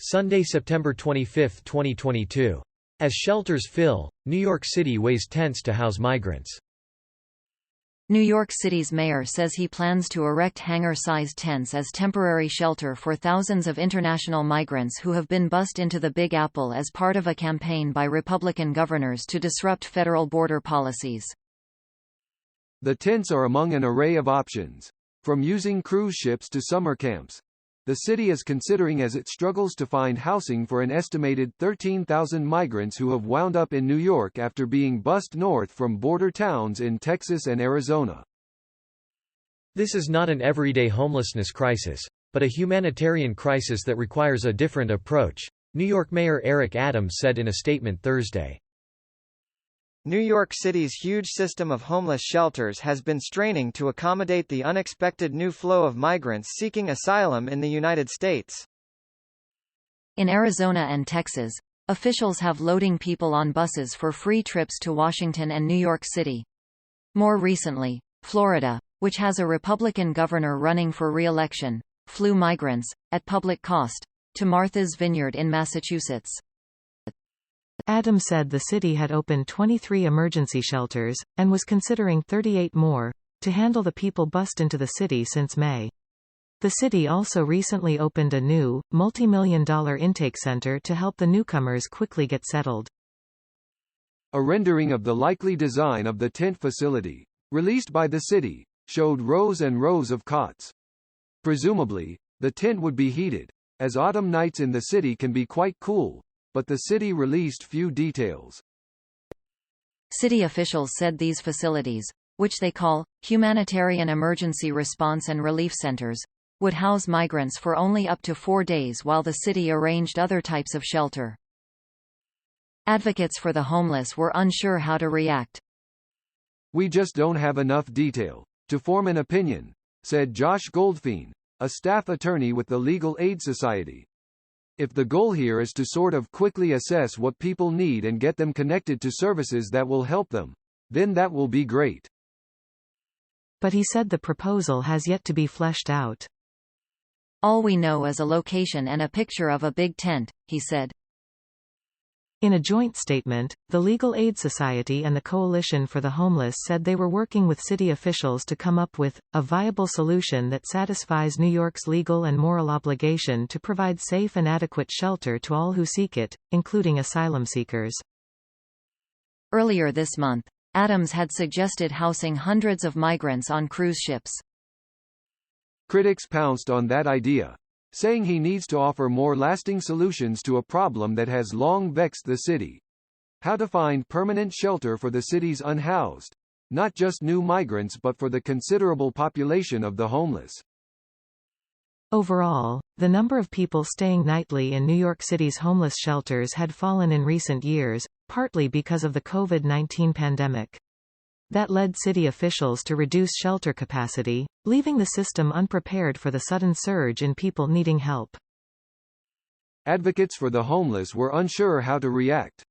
Sunday, September 25, 2022. As shelters fill, New York City weighs tents to house migrants. New York City's mayor says he plans to erect hangar-sized tents as temporary shelter for thousands of international migrants who have been bussed into the Big Apple as part of a campaign by Republican governors to disrupt federal border policies. The tents are among an array of options, from using cruise ships to summer camps. The city is considering as it struggles to find housing for an estimated 13,000 migrants who have wound up in New York after being bussed north from border towns in Texas and Arizona. This is not an everyday homelessness crisis, but a humanitarian crisis that requires a different approach, New York Mayor Eric Adams said in a statement Thursday. New York City's huge system of homeless shelters has been straining to accommodate the unexpected new flow of migrants seeking asylum in the United States. In Arizona and Texas, officials have loading people on buses for free trips to Washington and New York City. More recently, Florida, which has a Republican governor running for re-election, flew migrants, at public cost, to Martha's Vineyard in Massachusetts. Adams said the city had opened 23 emergency shelters, and was considering 38 more, to handle the people bussed into the city since May. The city also recently opened a new, multi-million-dollar intake center to help the newcomers quickly get settled. A rendering of the likely design of the tent facility, released by the city, showed rows and rows of cots. Presumably, the tent would be heated, as autumn nights in the city can be quite cool, but the city released few details. City officials said these facilities, which they call humanitarian emergency response and relief centers, would house migrants for only up to 4 days while the city arranged other types of shelter. Advocates for the homeless were unsure how to react. "We just don't have enough detail to form an opinion," said Josh Goldfein, a staff attorney with the Legal Aid Society. "If the goal here is to sort of quickly assess what people need and get them connected to services that will help them, then that will be great." But he said the proposal has yet to be fleshed out. "All we know is a location and a picture of a big tent," he said. In a joint statement, the Legal Aid Society and the Coalition for the Homeless said they were working with city officials to come up with a viable solution that satisfies New York's legal and moral obligation to provide safe and adequate shelter to all who seek it, including asylum seekers. Earlier this month, Adams had suggested housing hundreds of migrants on cruise ships. Critics pounced on that idea, saying he needs to offer more lasting solutions to a problem that has long vexed the city. How to find permanent shelter for the city's unhoused, not just new migrants but for the considerable population of the homeless. Overall, the number of people staying nightly in New York City's homeless shelters had fallen in recent years, partly because of the COVID-19 pandemic. That led city officials to reduce shelter capacity, leaving the system unprepared for the sudden surge in people needing help. Advocates for the homeless were unsure how to react.